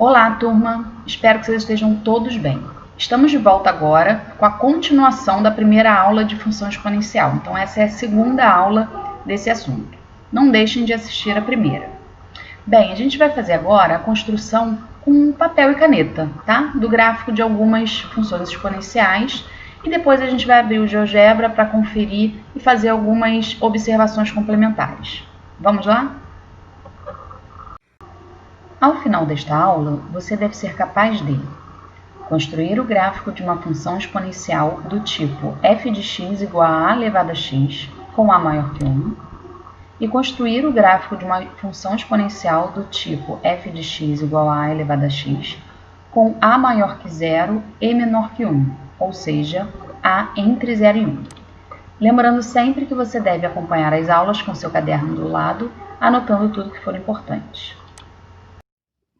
Olá, turma! Espero que vocês estejam todos bem. Estamos de volta agora com a continuação da primeira aula de função exponencial. Então, essa é a segunda aula desse assunto. Não deixem de assistir a primeira. Bem, a gente vai fazer agora a construção com papel e caneta, tá? Do gráfico de algumas funções exponenciais. E depois a gente vai abrir o GeoGebra para conferir e fazer algumas observações complementares. Vamos lá? Ao final desta aula, você deve ser capaz de construir o gráfico de uma função exponencial do tipo f de x igual a elevado a x, com a maior que 1, e construir o gráfico de uma função exponencial do tipo f de x igual a elevado a x, com a maior que 0 e menor que 1, ou seja, a entre 0 e 1. Lembrando sempre que você deve acompanhar as aulas com seu caderno do lado, anotando tudo que for importante.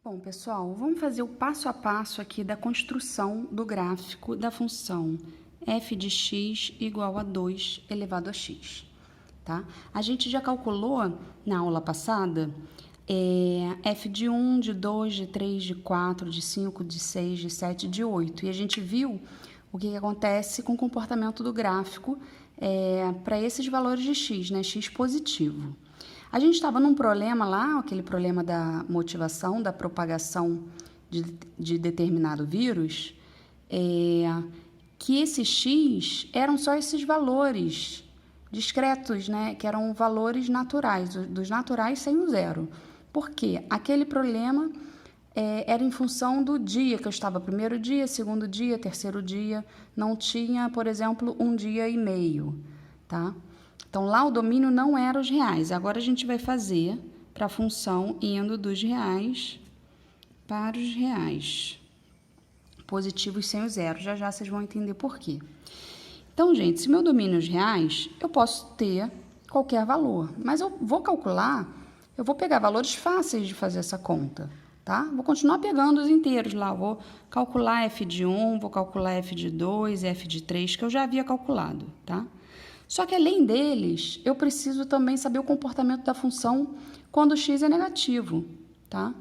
Bom, pessoal, vamos fazer o passo a passo aqui da construção do gráfico da função f de x igual a 2 elevado a x, tá? A gente já calculou na aula passada f de 1, de 2, de 3, de 4, de 5, de 6, de 7, de 8. E a gente viu o que acontece com o comportamento do gráfico para esses valores de x, né? X positivo. A gente estava num problema lá, aquele problema da motivação, da propagação de determinado vírus, que esse x eram só esses valores discretos, né? Que eram valores naturais, dos naturais sem o zero. Por quê? Aquele problema era em função do dia que eu estava, primeiro dia, segundo dia, terceiro dia, não tinha, por exemplo, um dia e meio, tá? Então, lá o domínio não era os reais. Agora, a gente vai fazer para a função indo dos reais para os reais. Positivos sem o zero. Já já vocês vão entender por quê. Então, gente, se meu domínio é os reais, eu posso ter qualquer valor. Mas eu vou calcular, eu vou pegar valores fáceis de fazer essa conta, tá? Vou continuar pegando os inteiros lá. Vou calcular f de 1, vou calcular f de 2, f de 3, que eu já havia calculado, tá? Só que, além deles, eu preciso também saber o comportamento da função quando x é negativo, tá?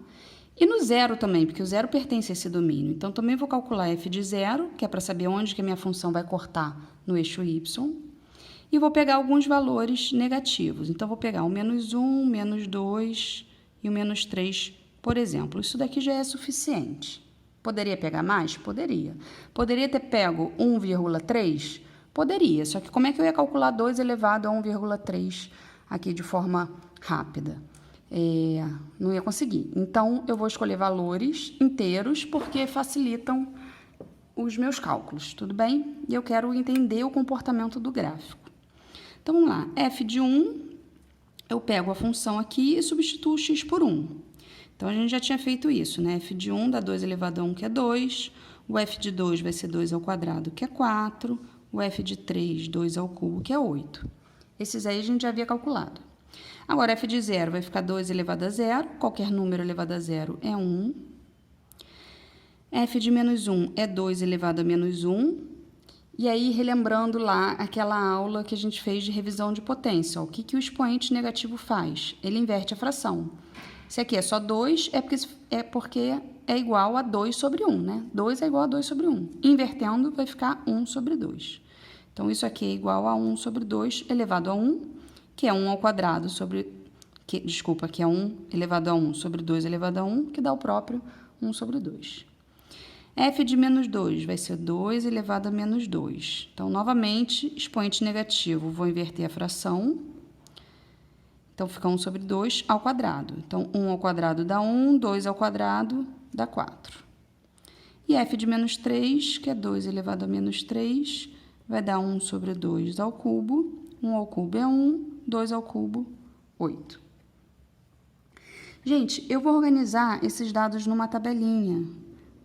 E no zero também, porque o zero pertence a esse domínio. Então, também vou calcular f de 0, que é para saber onde que a minha função vai cortar no eixo y. E vou pegar alguns valores negativos. Então, vou pegar o menos 1, menos 2 e o menos 3, por exemplo. Isso daqui já é suficiente. Poderia pegar mais? Poderia. Poderia ter pego 1,3? Poderia, só que como é que eu ia calcular 2 elevado a 1,3 aqui de forma rápida? Não ia conseguir. Então, eu vou escolher valores inteiros porque facilitam os meus cálculos, tudo bem? E eu quero entender o comportamento do gráfico. Então, vamos lá. F de 1, eu pego a função aqui e substituo o x por 1. Então, a gente já tinha feito isso, né? F de 1 dá 2 elevado a 1, que é 2. O f de 2 vai ser 2 ao quadrado, que é 4. O f de 3, 2 ao cubo, que é 8. Esses aí a gente já havia calculado. Agora, f de 0 vai ficar 2 elevado a 0. Qualquer número elevado a 0 é 1. F de menos 1 é 2 elevado a menos 1. E aí, relembrando lá aquela aula que a gente fez de revisão de potência. O que o expoente negativo faz? Ele inverte a fração. Se aqui é só 2, é porque é igual a 2 sobre 1, né? 2 é igual a 2 sobre 1. Invertendo, vai ficar 1 sobre 2. Então, isso aqui é igual a 1 sobre 2 elevado a 1, que é 1 ao quadrado sobre... que é 1 elevado a 1 sobre 2 elevado a 1, que dá o próprio 1 sobre 2. F de menos 2 vai ser 2 elevado a menos 2. Então, novamente, expoente negativo, vou inverter a fração. Então, fica 1 sobre 2 ao quadrado. Então, 1 ao quadrado dá 1, 2 ao quadrado dá 4. E f de menos 3, que é 2 elevado a menos 3, vai dar 1 sobre 2 ao cubo. 1 ao cubo é 1, 2 ao cubo, 8. Gente, eu vou organizar esses dados numa tabelinha.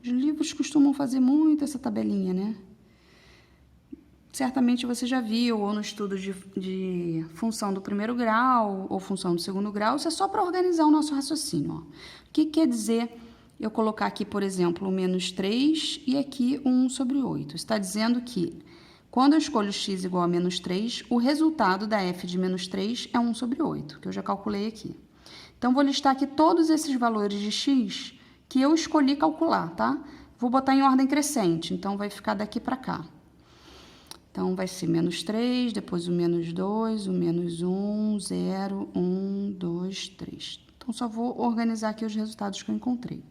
Os livros costumam fazer muito essa tabelinha, né? Certamente você já viu, ou no estudo de função do primeiro grau, ou função do segundo grau, isso é só para organizar o nosso raciocínio. Ó. O que quer dizer eu colocar aqui, por exemplo, o menos 3 e aqui 1 sobre 8? Está dizendo que, quando eu escolho x igual a menos 3, o resultado da f de menos 3 é 1 sobre 8, que eu já calculei aqui. Então, vou listar aqui todos esses valores de x que eu escolhi calcular, tá? Vou botar em ordem crescente, então vai ficar daqui para cá. Então, vai ser menos 3, depois o menos 2, o menos 1, 0, 1, 2, 3. Então, só vou organizar aqui os resultados que eu encontrei.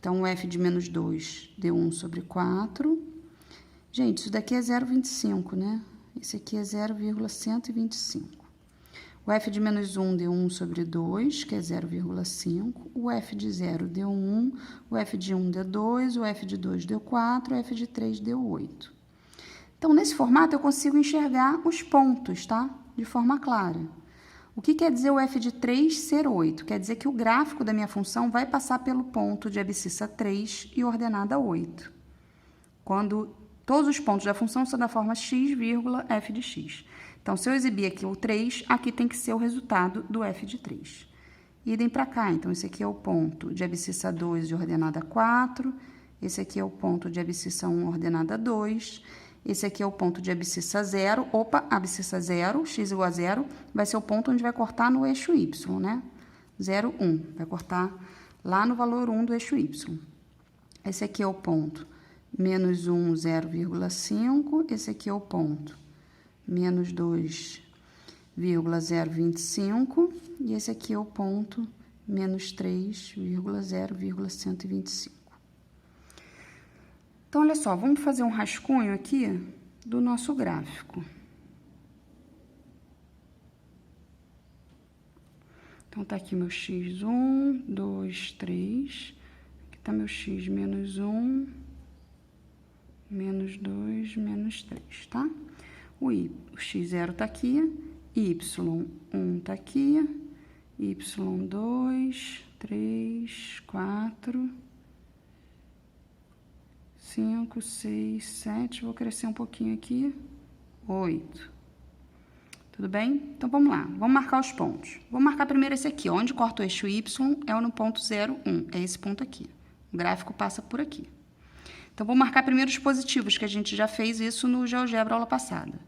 Então, o f de menos 2 deu 1 sobre 4. Gente, isso daqui é 0,25, né? Esse aqui é 0,125. O f de menos 1 deu 1 sobre 2, que é 0,5. O f de 0 deu 1. O f de 1 deu 2. O f de 2 deu 4. O f de 3 deu 8. Então, nesse formato, eu consigo enxergar os pontos, tá? De forma clara. O que quer dizer o f de 3 ser 8? Quer dizer que o gráfico da minha função vai passar pelo ponto de abscissa 3 e ordenada 8. Quando todos os pontos da função são da forma x, f de x. Então, se eu exibir aqui o 3, aqui tem que ser o resultado do f de 3. Idem para cá. Então, esse aqui é o ponto de abscissa 2 de ordenada 4. Esse aqui é o ponto de abscissa 1 ordenada 2. Esse aqui é o ponto de abscissa 0. Opa, abscissa 0, x igual a 0, vai ser o ponto onde vai cortar no eixo y, né? 0, 1. Vai cortar lá no valor 1 do eixo y. Esse aqui é o ponto menos 1, 0,5. Esse aqui é o ponto menos 2, 0,25. E esse aqui é o ponto menos 3, 0,125. Então, olha só, vamos fazer um rascunho aqui do nosso gráfico. Então, tá aqui meu x1, 2, 3. Aqui tá meu x menos 1, menos 2, menos 3, tá? O x0 tá aqui, y1 tá aqui, y2, 3, 4... 5, 6, 7, vou crescer um pouquinho aqui, 8. Tudo bem? Então, vamos lá, vamos marcar os pontos. Vou marcar primeiro esse aqui, onde corta o eixo y é no ponto 0, 1, é esse ponto aqui. O gráfico passa por aqui. Então, vou marcar primeiro os positivos, que a gente já fez isso no GeoGebra aula passada.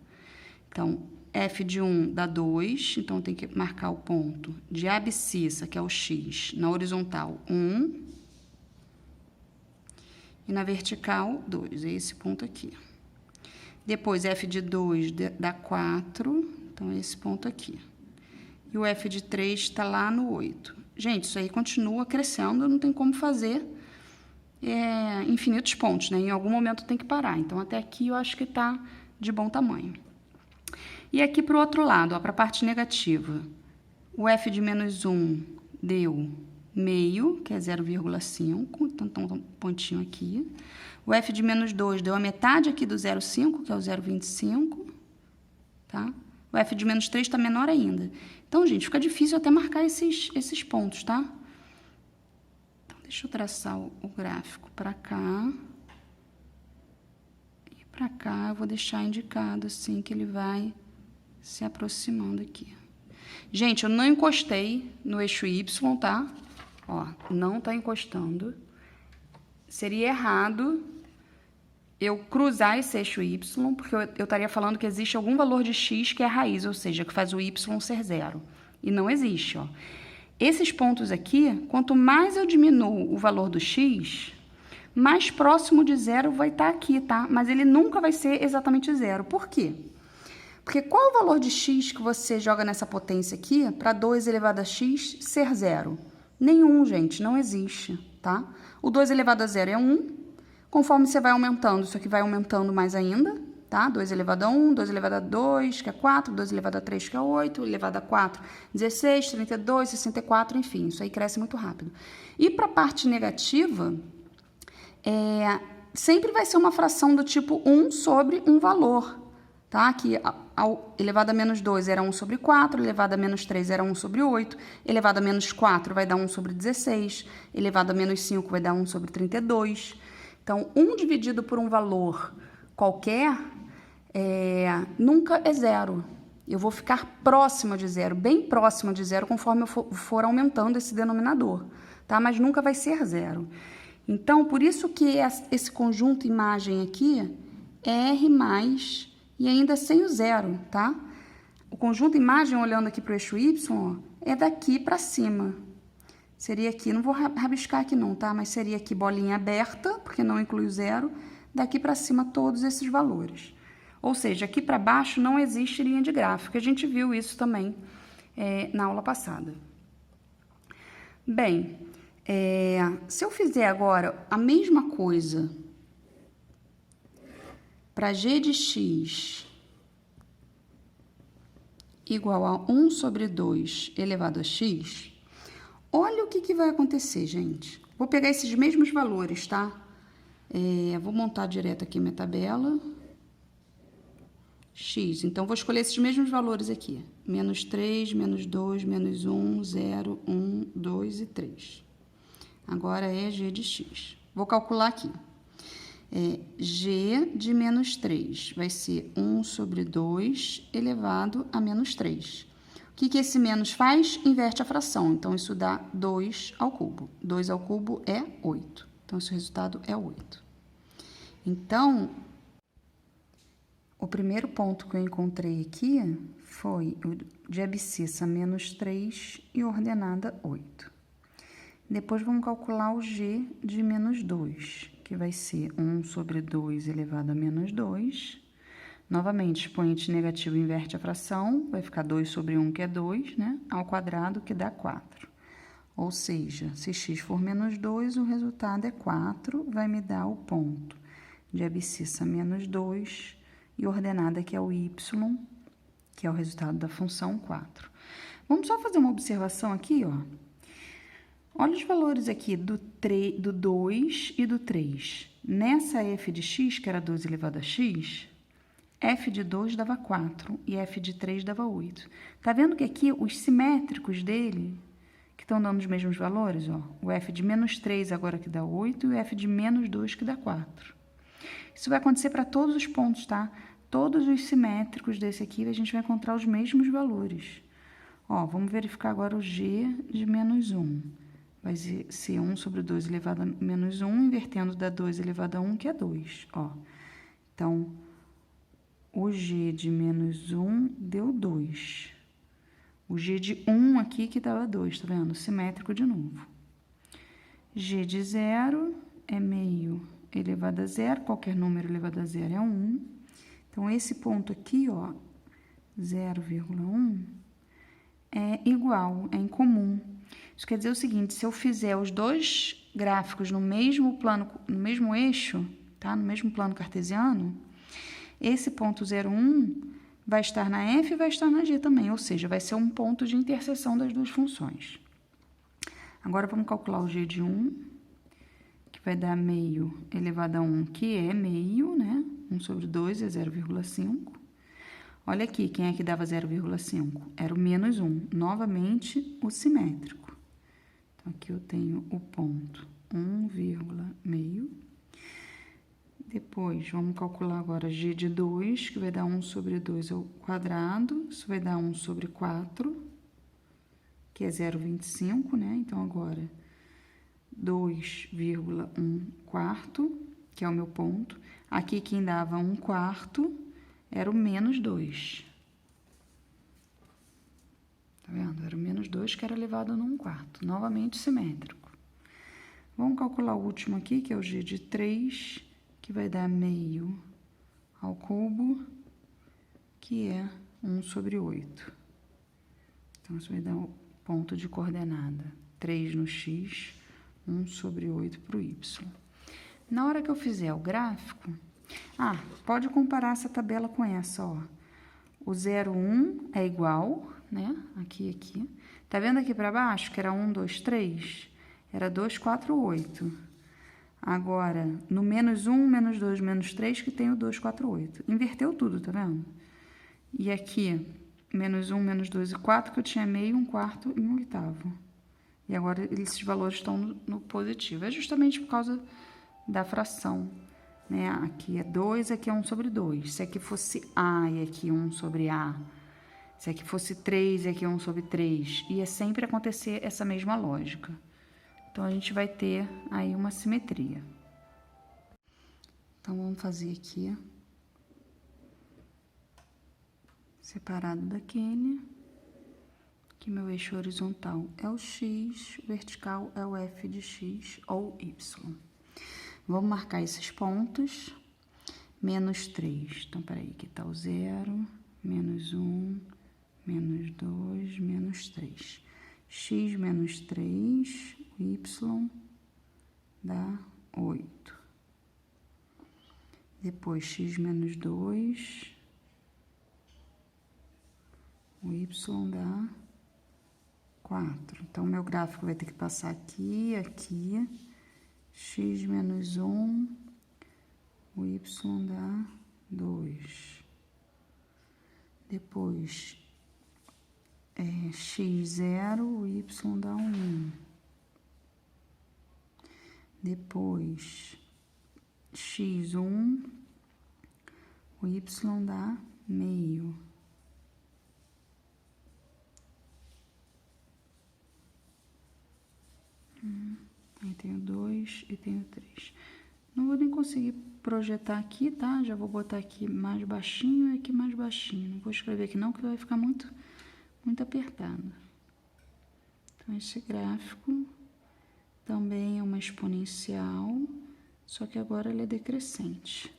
Então, f de 1 dá 2, então tem que marcar o ponto de abscissa, que é o x, na horizontal, 1. E na vertical, 2, é esse ponto aqui. Depois, f de 2 dá 4, então é esse ponto aqui. E o f de 3 está lá no 8. Gente, isso aí continua crescendo, não tem como fazer infinitos pontos, né? Em algum momento tem que parar. Então, até aqui eu acho que está de bom tamanho. E aqui para o outro lado, para a parte negativa, o f de menos 1 deu meio, que é 0,5, então um pontinho aqui. O f de menos 2 deu a metade aqui do 0,5, que é o 0,25, tá? O f de menos 3 está menor ainda. Então, gente, fica difícil até marcar esses pontos, tá? Então, deixa eu traçar o gráfico para cá. E para cá eu vou deixar indicado assim que ele vai se aproximando aqui. Gente, eu não encostei no eixo y, tá? Ó, não tá encostando. Seria errado eu cruzar esse eixo y, porque eu estaria falando que existe algum valor de x que é a raiz, ou seja, que faz o y ser 0. E não existe, ó. Esses pontos aqui, quanto mais eu diminuo o valor do x, mais próximo de 0 vai estar aqui, tá? Mas ele nunca vai ser exatamente 0. Por quê? Porque qual é o valor de x que você joga nessa potência aqui para 2 elevado a x ser 0? Nenhum, gente, não existe, tá? O 2 elevado a 0 é 1. Conforme você vai aumentando, isso aqui vai aumentando mais ainda, tá? 2 elevado a 1, 2 elevado a 2, que é 4, 2 elevado a 3, que é 8, elevado a 4, 16, 32, 64, enfim, isso aí cresce muito rápido. E para a parte negativa, sempre vai ser uma fração do tipo 1 sobre um valor, tá? Que elevado a menos 2 era 1 sobre 4, elevado a menos 3 era 1 sobre 8, elevado a menos 4 vai dar 1 sobre 16, elevado a menos 5 vai dar 1 sobre 32. Então, 1 dividido por um valor qualquer nunca é 0. Eu vou ficar próxima de 0, bem próxima de 0, conforme eu for aumentando esse denominador, tá? Mas nunca vai ser 0. Então, por isso que esse conjunto imagem aqui é R mais e ainda sem o 0, tá? O conjunto imagem, olhando aqui para o eixo Y, ó, é daqui para cima. seria aqui, não vou rabiscar aqui não, tá? Mas seria aqui bolinha aberta, porque não inclui o zero, daqui para cima todos esses valores. Ou seja, aqui para baixo não existe linha de gráfico, a gente viu isso também na aula passada. Bem, se eu fizer agora a mesma coisa para g de x igual a 1 sobre 2 elevado a x, olha o que vai acontecer, gente. Vou pegar esses mesmos valores, tá? Vou montar direto aqui minha tabela. X, então vou escolher esses mesmos valores aqui. Menos 3, menos 2, menos 1, 0, 1, 2 e 3. Agora é g de x. Vou calcular aqui. G de menos 3 vai ser 1 sobre 2 elevado a menos 3. O que esse menos faz? Inverte a fração. Então, isso dá 2 ao cubo. 2 ao cubo é 8. Então, esse resultado é 8. Então, o primeiro ponto que eu encontrei aqui foi o de abscissa menos 3 e ordenada 8. Depois, vamos calcular o g de menos 2, que vai ser 1 sobre 2 elevado a menos 2. Novamente, expoente negativo inverte a fração, vai ficar 2 sobre 1, que é 2, né? Ao quadrado, que dá 4. Ou seja, se x for menos 2, o resultado é 4, vai me dar o ponto de abscissa menos 2 e ordenada, que é o y, que é o resultado da função 4. Vamos só fazer uma observação aqui, ó. Olha os valores aqui do 2 e do 3. Nessa f de x, que era 2 elevado a x, f de 2 dava 4 e f de 3 dava 8. Tá vendo que aqui os simétricos dele, que estão dando os mesmos valores, ó, o f de menos 3 agora que dá 8 e o f de menos 2 que dá 4. Isso vai acontecer para todos os pontos, tá? Todos os simétricos desse aqui, a gente vai encontrar os mesmos valores. Ó, vamos verificar agora o g de menos 1. Vai ser 1 sobre 2 elevado a menos 1, invertendo dá 2 elevado a 1, que é 2, ó. Então, o g de menos 1 deu 2. O g de 1 aqui que dava 2, tá vendo? Simétrico de novo. G de 0 é meio elevado a 0, qualquer número elevado a 0 é 1. Então, esse ponto aqui, ó, 0,1, é igual, é incomum. Isso quer dizer o seguinte, se eu fizer os dois gráficos no mesmo plano, no mesmo eixo, tá? No mesmo plano cartesiano, esse ponto 0,1 vai estar na f e vai estar na g também, ou seja, vai ser um ponto de interseção das duas funções. Agora, vamos calcular o g de 1, que vai dar meio elevado a 1, que é meio, né? 1 sobre 2 é 0,5. Olha aqui, quem é que dava 0,5? Era o menos 1. Novamente, o simétrico. Então, aqui eu tenho o ponto 1,5. Depois, vamos calcular agora g de 2, que vai dar 1 sobre 2 ao quadrado. Isso vai dar 1 sobre 4, que é 0,25, né? Então, agora, 2,1 quarto, que é o meu ponto. Aqui, quem dava 1 quarto era o menos 2. Tá vendo? Era o menos 2 que era elevado a 1 quarto. Novamente, simétrico. Vamos calcular o último aqui, que é o g de 3, que vai dar meio ao cubo, que é 1 sobre 8. Então, isso vai dar o ponto de coordenada 3 no x, 1 sobre 8 para o y. Na hora que eu fizer o gráfico, pode comparar essa tabela com essa, ó. O 0,1 é igual, né? Aqui. Tá vendo aqui para baixo que era 1, 2, 3? Era 2, 4, 8. Agora, no menos 1, menos 2, menos 3, que tem o 2, 4, 8. Inverteu tudo, tá vendo? E aqui, menos 1, menos 2 e 4, que eu tinha meio, 1 quarto e 1 oitavo. E agora, esses valores estão no positivo. É justamente por causa da fração, né? Aqui é 2, aqui é 1 sobre 2. Se aqui fosse A e aqui 1 sobre A, se aqui fosse 3 e aqui 1 sobre 3, ia sempre acontecer essa mesma lógica. Então, a gente vai ter aí uma simetria. Então, vamos fazer aqui, separado daquele, que meu eixo horizontal é o x, o vertical é o f de x ou y. Vamos marcar esses pontos. Menos 3. Então, peraí, aqui tá o 0, menos 1, menos 2, menos 3. X menos 3, y dá 8. Depois, x menos 2, o y dá 4. Então, meu gráfico vai ter que passar aqui, aqui. X menos 1, o y dá 2. Depois, x0, o y dá 1. Depois, x1, o y dá meio. Aí tenho 2 e tenho 3. Não vou nem conseguir projetar aqui, tá? Já vou botar aqui mais baixinho e aqui mais baixinho. Não vou escrever aqui não, que vai ficar muito apertado. Então, esse gráfico também é uma exponencial, só que agora ele é decrescente.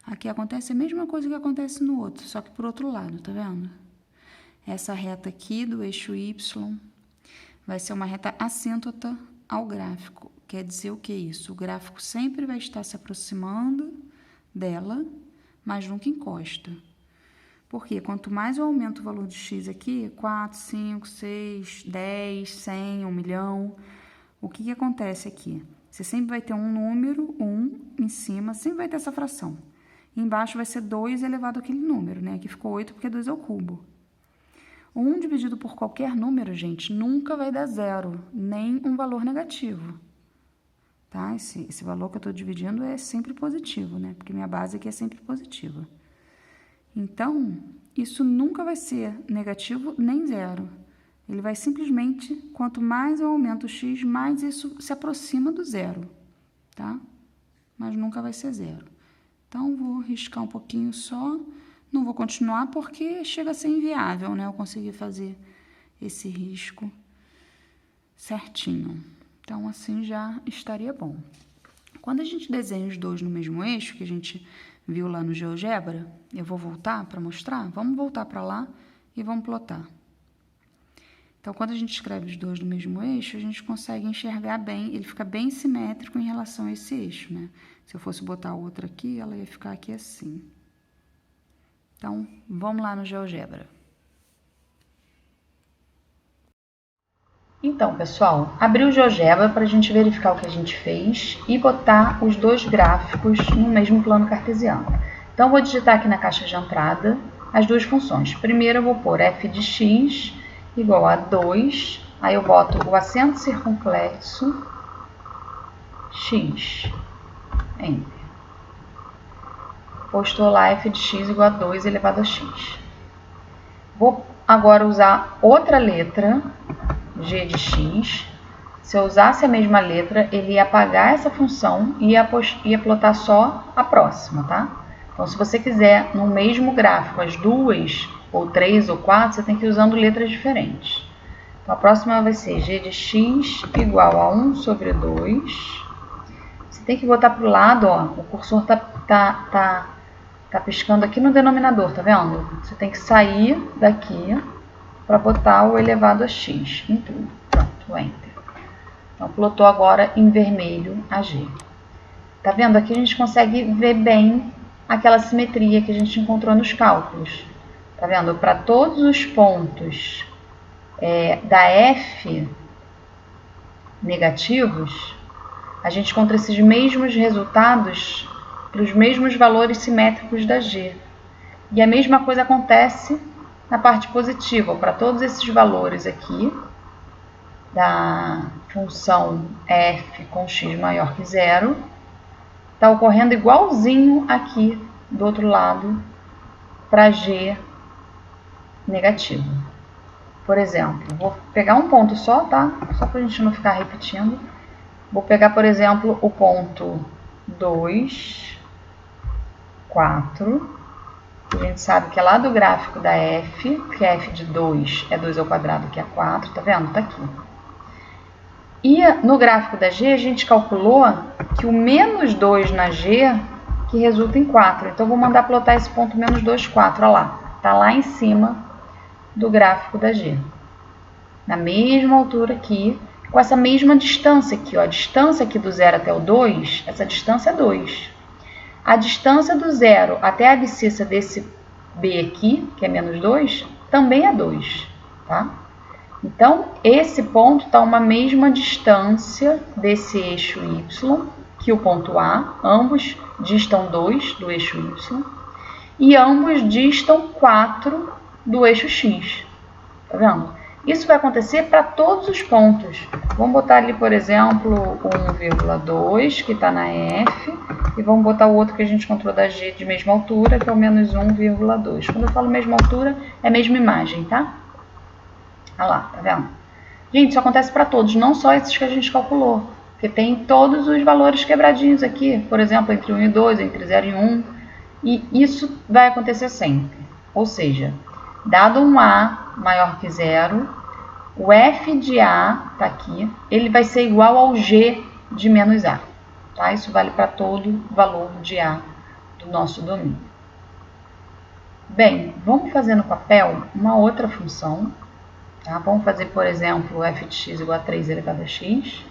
Aqui acontece a mesma coisa que acontece no outro, só que por outro lado, tá vendo? Essa reta aqui do eixo Y vai ser uma reta assíntota ao gráfico. Quer dizer o que é isso? O gráfico sempre vai estar se aproximando dela, mas nunca encosta. Porque quanto mais eu aumento o valor de x aqui, 4, 5, 6, 10, 100, 1 milhão, o que acontece aqui? Você sempre vai ter um número, 1, em cima, sempre vai ter essa fração. Embaixo vai ser 2 elevado àquele número, né? Aqui ficou 8 porque 2 é o cubo. 1 dividido por qualquer número, gente, nunca vai dar 0, nem um valor negativo. Tá? Esse valor que eu estou dividindo é sempre positivo, né? Porque minha base aqui é sempre positiva. Então, isso nunca vai ser negativo nem 0. Ele vai simplesmente, quanto mais eu aumento o x, mais isso se aproxima do 0, tá? Mas nunca vai ser 0. Então, vou riscar um pouquinho só. Não vou continuar porque chega a ser inviável, né? Eu conseguir fazer esse risco certinho. Então, assim já estaria bom. Quando a gente desenha os dois no mesmo eixo, que a gente viu lá no GeoGebra, eu vou voltar para mostrar? Vamos voltar para lá e vamos plotar. Então, quando a gente escreve os dois no mesmo eixo, a gente consegue enxergar bem, ele fica bem simétrico em relação a esse eixo, né? Se eu fosse botar outra aqui, ela ia ficar aqui assim. Então, vamos lá no GeoGebra. Então, pessoal, abri o GeoGebra para a gente verificar o que a gente fez e botar os dois gráficos no mesmo plano cartesiano. Então, vou digitar aqui na caixa de entrada as duas funções. Primeiro, eu vou pôr f de x igual a 2, aí eu boto o acento circunflexo x, enter. Postou lá f de x igual a 2 elevado a x. Vou agora usar outra letra, g de x. Se eu usasse a mesma letra, ele ia apagar essa função e ia plotar só a próxima, tá? Então, se você quiser no mesmo gráfico as duas, ou 3 ou 4, você tem que ir usando letras diferentes. Então, a próxima vai ser g de x igual a 1 sobre 2. Você tem que botar para o lado, ó, o cursor tá piscando aqui no denominador, tá vendo? Você tem que sair daqui para botar o elevado a x em tudo. Pronto, enter. Então, plotou agora em vermelho a g. Tá vendo? Aqui a gente consegue ver bem aquela simetria que a gente encontrou nos cálculos. Tá vendo? Para todos os pontos da f negativos, a gente encontra esses mesmos resultados para os mesmos valores simétricos da g. E a mesma coisa acontece na parte positiva, para todos esses valores aqui, da função f com x maior que 0, está ocorrendo igualzinho aqui do outro lado para g negativo. Por exemplo, vou pegar um ponto só, tá? Só para a gente não ficar repetindo. Vou pegar, por exemplo, o ponto 2, 4, A gente sabe que é lá do gráfico da f, que é f de 2 é 2 ao quadrado, que é 4, tá vendo? Tá aqui. E no gráfico da g, a gente calculou que o menos 2 na g, que resulta em 4. Então, vou mandar plotar esse ponto menos 2, 4, olha lá. Tá lá em cima do gráfico da g. Na mesma altura aqui, com essa mesma distância aqui, ó. A distância aqui do 0 até o 2, essa distância é 2. A distância do 0 até a abscissa desse B aqui, que é menos 2, também é 2, tá? Então, esse ponto está a uma mesma distância desse eixo Y que o ponto A. Ambos distam 2 do eixo Y. E ambos distam 4 do eixo X. Tá vendo? Isso vai acontecer para todos os pontos. Vamos botar ali, por exemplo, 1,2, que está na F, e vamos botar o outro que a gente encontrou da G de mesma altura, que é o menos 1,2. Quando eu falo mesma altura, é a mesma imagem, tá? Olha lá, tá vendo? Gente, isso acontece para todos, não só esses que a gente calculou, porque tem todos os valores quebradinhos aqui, por exemplo, entre 1 e 2, entre 0 e 1, e isso vai acontecer sempre. Ou seja, dado um A maior que 0, o f de A, tá aqui, ele vai ser igual ao g de menos A. Tá? Isso vale para todo valor de A do nosso domínio. Bem, vamos fazer no papel uma outra função. Tá? Vamos fazer, por exemplo, f de x igual a 3 elevado a x.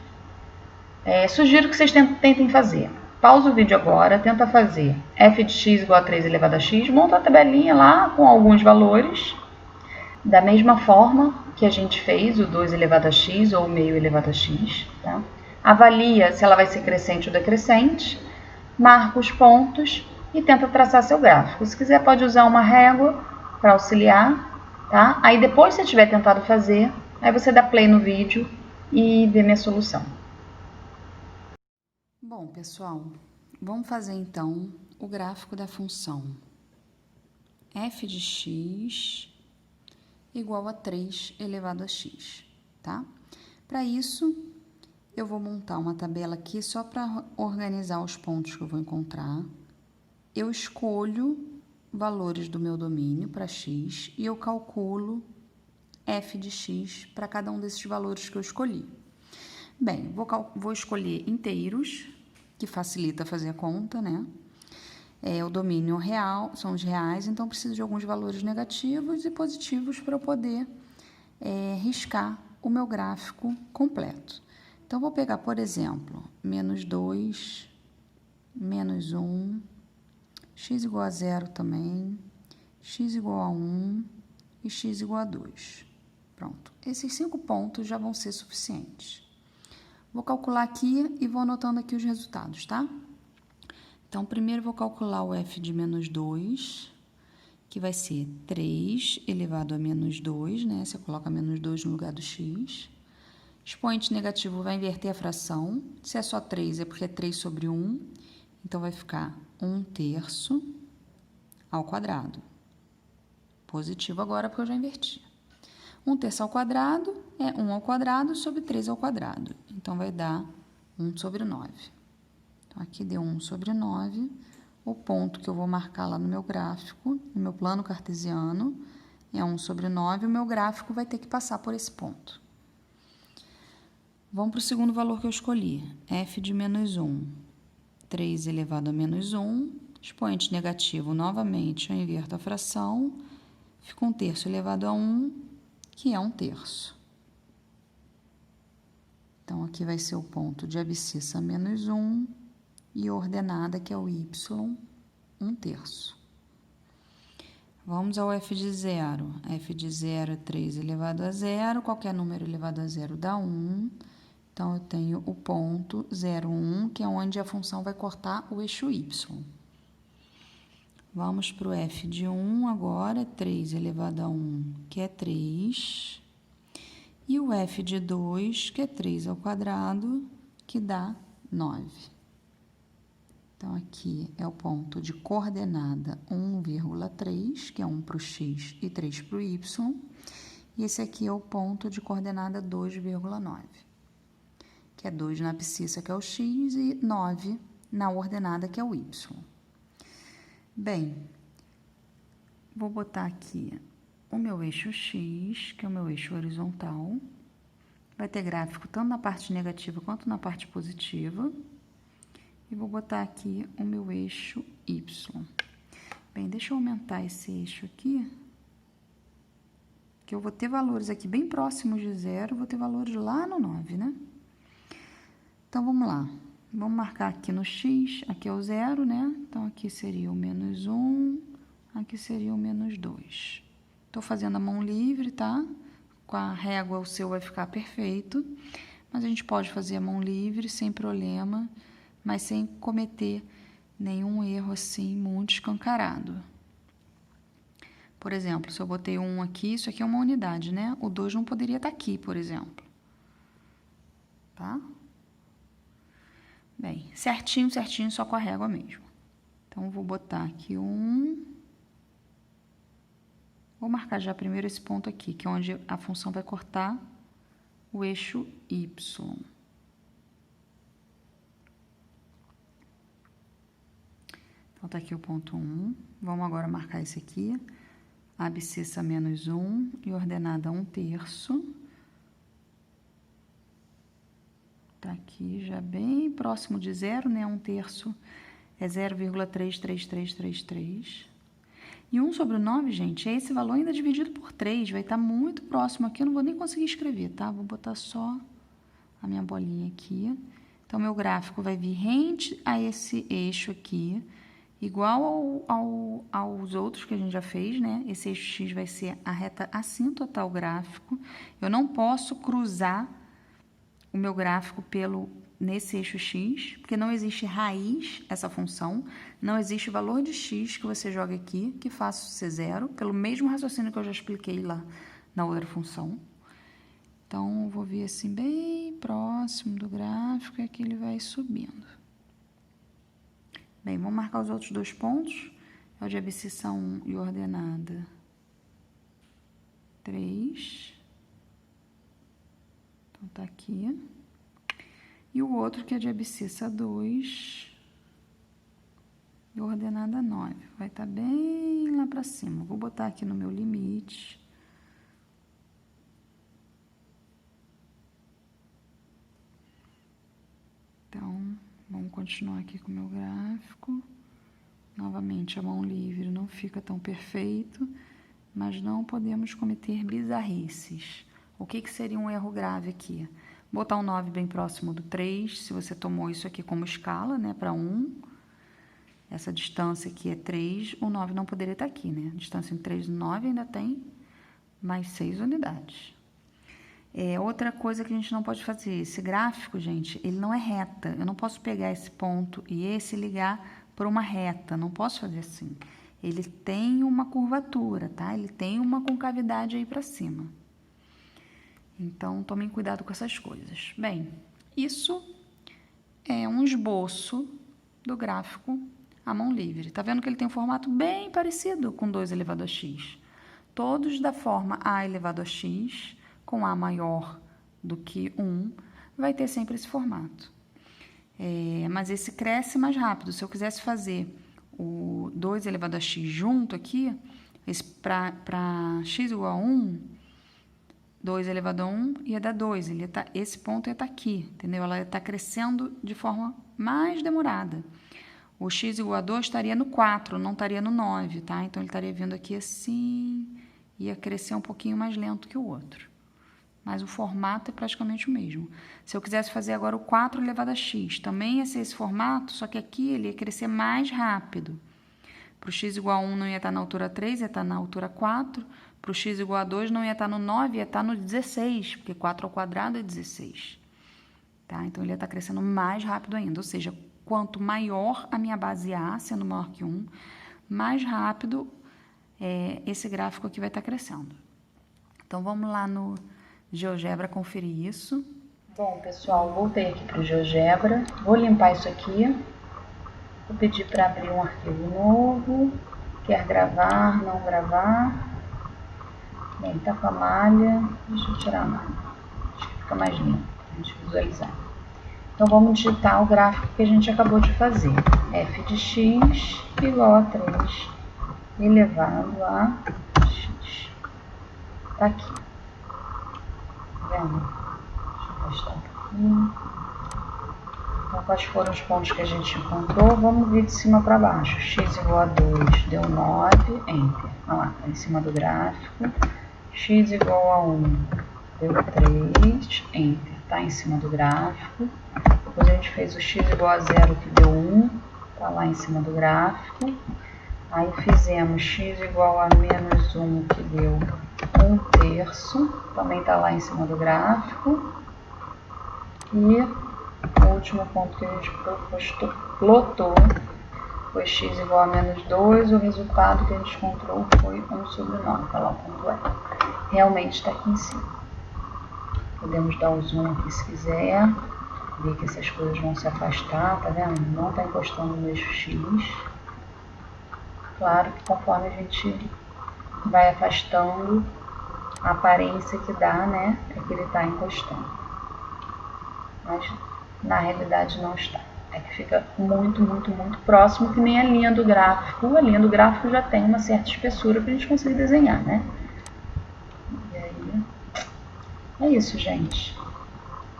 Sugiro que vocês tentem fazer. Pausa o vídeo agora, tenta fazer f de x igual a 3 elevado a x, monta a tabelinha lá com alguns valores, da mesma forma que a gente fez o 2 elevado a x ou o meio elevado a x. Tá? Avalia se ela vai ser crescente ou decrescente, marca os pontos e tenta traçar seu gráfico. Se quiser, pode usar uma régua para auxiliar. Tá? Aí depois que você tiver tentado fazer, aí você dá play no vídeo e vê minha solução. Bom, pessoal, vamos fazer então o gráfico da função f de x igual a 3 elevado a x, tá? Para isso, eu vou montar uma tabela aqui só para organizar os pontos que eu vou encontrar. Eu escolho valores do meu domínio para x e eu calculo f de x para cada um desses valores que eu escolhi. Bem, vou escolher inteiros, que facilita fazer a conta, né? O domínio real, são os reais, então preciso de alguns valores negativos e positivos para eu poder riscar o meu gráfico completo. Então, vou pegar, por exemplo, menos 2, menos 1, x igual a 0 também, x igual a 1 e x igual a 2. Pronto, esses 5 pontos já vão ser suficientes. Vou calcular aqui e vou anotando aqui os resultados, tá? Então, primeiro vou calcular o f de menos 2, que vai ser 3 elevado a menos 2, né? Você coloca menos 2 no lugar do x. Expoente negativo vai inverter a fração. Se é só 3, é porque é 3 sobre 1. Então, vai ficar 1/3 ao quadrado. Positivo agora, porque eu já inverti. 1/3 ao quadrado é 1 ao quadrado sobre 3 ao quadrado. Então, vai dar 1 sobre 9. Então, aqui deu 1 sobre 9. O ponto que eu vou marcar lá no meu gráfico, no meu plano cartesiano, é 1 sobre 9. O meu gráfico vai ter que passar por esse ponto. Vamos para o segundo valor que eu escolhi, f de menos 1. 3 elevado a menos 1. Expoente negativo, novamente, eu inverto a fração. Fica 1/3 elevado a 1, que é 1/3. Então, aqui vai ser o ponto de abscissa menos 1 e ordenada, que é o y, 1/3. Vamos ao f de 0. f de 0 é 3 elevado a 0. Qualquer número elevado a 0 dá 1. Então, eu tenho o ponto 0, 1, que é onde a função vai cortar o eixo y. Vamos para o f de 1 agora, 3 elevado a 1, que é 3. E o f de 2, que é 3 ao quadrado, que dá 9. Então, aqui é o ponto de coordenada 1,3, que é 1 para o x e 3 para o y. E esse aqui é o ponto de coordenada 2,9, que é 2 na abscissa, que é o x, e 9 na ordenada, que é o y. Bem, vou botar aqui o meu eixo X, que é o meu eixo horizontal. Vai ter gráfico tanto na parte negativa quanto na parte positiva. E vou botar aqui o meu eixo Y. Bem, deixa eu aumentar esse eixo aqui, que eu vou ter valores aqui bem próximos de 0, vou ter valores lá no 9, né? Então, vamos lá. Vamos marcar aqui no X, aqui é o 0, né? Então, aqui seria o menos 1, aqui seria o menos 2. Tô fazendo a mão livre, tá? Com a régua o seu vai ficar perfeito, mas a gente pode fazer a mão livre sem problema, mas sem cometer nenhum erro assim muito escancarado. Por exemplo, se eu botei 1 aqui, isso aqui é uma unidade, né? O 2 não poderia estar aqui, por exemplo. Tá? Bem, certinho, certinho, só com a régua mesmo. Então, vou botar aqui 1. Vou marcar já primeiro esse ponto aqui, que é onde a função vai cortar o eixo Y. Então, tá aqui o ponto 1. Vamos agora marcar esse aqui. Abscissa menos 1 e ordenada 1/3. Tá aqui já bem próximo de 0, né? 1/3 é 0,33333. E 1 sobre o 9, gente, é esse valor ainda dividido por 3. Vai estar muito próximo aqui, eu não vou nem conseguir escrever, tá? Vou botar só a minha bolinha aqui. Então, meu gráfico vai vir rente a esse eixo aqui, igual aos outros que a gente já fez, né? Esse eixo X vai ser a reta assíntota ao gráfico. Eu não posso cruzar o meu gráfico nesse eixo X, porque não existe raiz essa função, não existe valor de X que você joga aqui, que faça ser 0, pelo mesmo raciocínio que eu já expliquei lá na outra função. Então, eu vou vir assim bem próximo do gráfico e aqui ele vai subindo. Bem, vamos marcar os outros 2 pontos, é o de abscissa 1 e ordenada 3. Então, tá aqui. E o outro que é de abscissa 2 e ordenada 9. Vai estar bem lá para cima. Vou botar aqui no meu limite. Então, vamos continuar aqui com o meu gráfico. Novamente, a mão livre não fica tão perfeito, mas não podemos cometer bizarrices. O que seria um erro grave aqui? Botar um 9 bem próximo do 3, se você tomou isso aqui como escala, né, para 1. Essa distância aqui é 3, o 9 não poderia estar aqui, né? A distância entre 3 e 9 ainda tem mais 6 unidades. Outra coisa que a gente não pode fazer, esse gráfico, gente, ele não é reta. Eu não posso pegar esse ponto e esse ligar por uma reta, não posso fazer assim. Ele tem uma curvatura, tá? Ele tem uma concavidade aí para cima. Então, tomem cuidado com essas coisas. Bem, isso é um esboço do gráfico à mão livre. Tá vendo que ele tem um formato bem parecido com 2 elevado a x. Todos da forma a elevado a x, com a maior do que 1, vai ter sempre esse formato. Mas esse cresce mais rápido. Se eu quisesse fazer o 2 elevado a x junto aqui, para x igual a 1... 2 elevado a 1 ia dar 2, esse ponto ia estar aqui, entendeu? Ela ia estar crescendo de forma mais demorada. O x igual a 2 estaria no 4, não estaria no 9, tá? Então, ele estaria vindo aqui assim, ia crescer um pouquinho mais lento que o outro. Mas o formato é praticamente o mesmo. Se eu quisesse fazer agora o 4 elevado a x, também ia ser esse formato, só que aqui ele ia crescer mais rápido. Para o x igual a 1 não ia estar na altura 3, ia estar na altura 4. Para o x igual a 2 não ia estar no 9, ia estar no 16, porque 4 ao quadrado é 16. Tá? Então, ele ia estar crescendo mais rápido ainda. Ou seja, quanto maior a minha base A, sendo maior que 1, mais rápido esse gráfico aqui vai estar crescendo. Então, vamos lá no GeoGebra conferir isso. Bom, pessoal, voltei aqui para o GeoGebra. Vou limpar isso aqui. Vou pedir para abrir um arquivo novo. Quer gravar, não gravar. Bem, tá com a malha. Deixa eu tirar a malha. Acho que fica mais limpo para a gente visualizar. Então, vamos digitar o gráfico que a gente acabou de fazer. f de x igual a 3 elevado a x. Tá aqui. Tá vendo? Deixa eu afastar um pouquinho. Então, quais foram os pontos que a gente encontrou? Vamos ver de cima para baixo. X igual a 2 deu 9, Enter. Olha lá, tá em cima do gráfico. X igual a 1 deu 3, Enter. Tá em cima do gráfico. Depois a gente fez o x igual a 0, que deu 1. Tá lá em cima do gráfico. Aí fizemos x igual a menos 1, que deu 1/3. Também tá lá em cima do gráfico. E o último ponto que a gente plotou foi x igual a menos 2, o resultado que a gente encontrou foi 1/9, tá lá o ponto E. Realmente está aqui em cima. Podemos dar o zoom aqui se quiser, ver que essas coisas vão se afastar, tá vendo? Não está encostando no eixo x. Claro que conforme a gente vai afastando, a aparência que dá, né, é que ele está encostando. Mas na realidade não está. É que fica muito, muito, muito próximo, que nem a linha do gráfico. A linha do gráfico já tem uma certa espessura para a gente conseguir desenhar, né? E aí, é isso, gente.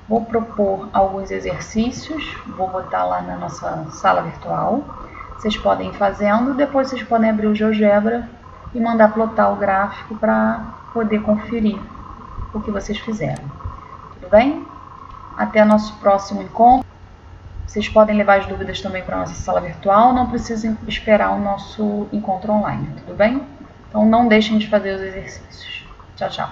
Vou propor alguns exercícios, vou botar lá na nossa sala virtual. Vocês podem ir fazendo, depois vocês podem abrir o GeoGebra e mandar plotar o gráfico para poder conferir o que vocês fizeram. Tudo bem? Até nosso próximo encontro. Vocês podem levar as dúvidas também para a nossa sala virtual, não precisem esperar o nosso encontro online, tudo bem? Então não deixem de fazer os exercícios. Tchau, tchau.